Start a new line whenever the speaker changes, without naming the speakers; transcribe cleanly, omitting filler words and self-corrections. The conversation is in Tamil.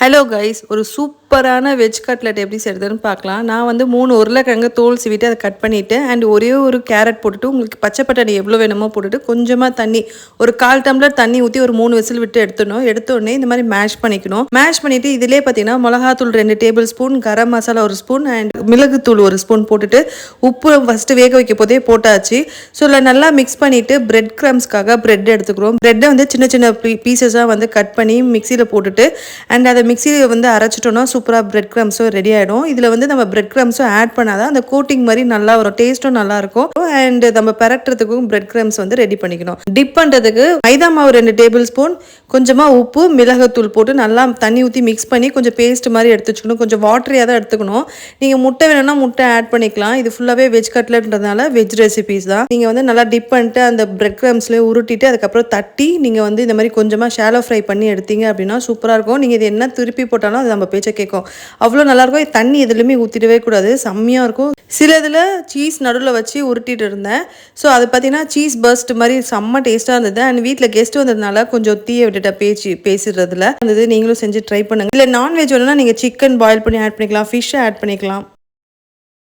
ஹலோ கைஸ், ஒரு சூப்பரான வெஜ் கட்லெட் எப்படி செய்கிறதுன்னு பார்க்கலாம். நான் வந்து 3 உருளைக்கிழங்கு தோல் சீவிட்டு அதை கட் பண்ணிவிட்டு அண்ட் ஒரே ஒரு கேரட் போட்டுட்டு உங்களுக்கு பச்சை பட்டாணி எவ்வளோ வேணுமோ போட்டுட்டு கொஞ்சமாக தண்ணி ஒரு 1/4 டம்ளர் தண்ணி ஊற்றி ஒரு 3 விசில் விட்டு எடுத்தோடனே இந்த மாதிரி மேஷ் பண்ணிக்கணும். மேஷ் பண்ணிவிட்டு இதிலே பார்த்தீங்கன்னா மிளகாத்தூள் 2 table spoon, garam masala 1 spoon and மிளகுத்தூள் 1 ஸ்பூன் போட்டுட்டு உப்பு ஃபஸ்ட்டு வேக வைக்க போதே போட்டாச்சு. ஸோ இல்லை நல்லா மிக்ஸ் பண்ணிவிட்டு பிரெட் க்ரம்ஸ்க்காக பிரெட் எடுத்துக்கிறோம். பிரெட்டை வந்து சின்ன சின்ன பீசஸாக வந்து கட் பண்ணி மிக்சியில் போட்டுட்டு அண்ட் அதை மிக்சியில் வந்து அரைச்சிட்டோன்னா சூப்பராக பிரெட் க்ரம்ஸும் ரெடி ஆகிடும். இதில் வந்து நம்ம பிரெட் க்ரம்ஸும் ஆட் பண்ணாதான் அந்த கோட்டிங் மாதிரி நல்லா வரும், டேஸ்ட்டும் நல்லாயிருக்கும். அண்ட் நம்ம பரட்டுறதுக்கும் பிரெட் க்ரம்ஸ் வந்து ரெடி பண்ணிக்கணும். டிப் பண்ணுறதுக்கு மைதா மாவு 2 டேபிள் ஸ்பூன், கொஞ்சமாக உப்பு, மிளகுத்தூள் போட்டு நல்லா தண்ணி ஊற்றி மிக்ஸ் பண்ணி கொஞ்சம் பேஸ்ட் மாதிரி எடுத்து வச்சுக்கணும். கொஞ்சம் வாட்டரியாக தான் எடுத்துக்கணும். நீங்கள் முட்டை வேணும்னா முட்டை ஆட் பண்ணிக்கலாம். இது ஃபுல்லாகவே வெஜ் கட்லெட்ன்றதுனால வெஜ் ரெசிபீஸ் தான். நீங்கள் வந்து நல்லா டிப் பண்ணிட்டு அந்த பிரெட் க்ரம்ஸ்லேயே உருட்டிட்டு அதுக்கப்புறம் தட்டி நீங்கள் வந்து இந்த மாதிரி கொஞ்சமாக ஷாலோ ஃப்ரை பண்ணி எடுத்தீங்க அப்படின்னா சூப்பராக இருக்கும். நீங்கள் இது என்ன திருப்பி போட்டாலும் அது நம்ம பேச்சை கேட்கும், அவ்வளோ நல்லாயிருக்கும். தண்ணி எதுலையுமே ஊற்றிடவே கூடாது, செம்மையாக இருக்கும். சில இதில் சீஸ் நடுவில் வச்சு உருட்டிட்டு இருந்தேன். ஸோ அது பார்த்தீங்கன்னா சீஸ் பர்ஸ்ட் மாதிரி செம்ம டேஸ்ட்டாக இருந்தது. அண்ட் வீட்டில் கெஸ்ட் வந்ததுனால கொஞ்சம் தீயை விட்டுட்ட பேசுறதுல இருந்தது. நீங்களும் செஞ்சு ட்ரை பண்ணுங்கள். இல்லை நான்வெஜ் வேணும்னா நீங்கள் சிக்கன் பாயில் பண்ணி ஆட் பண்ணிக்கலாம், ஃபிஷ் ஆட் பண்ணிக்கலாம்.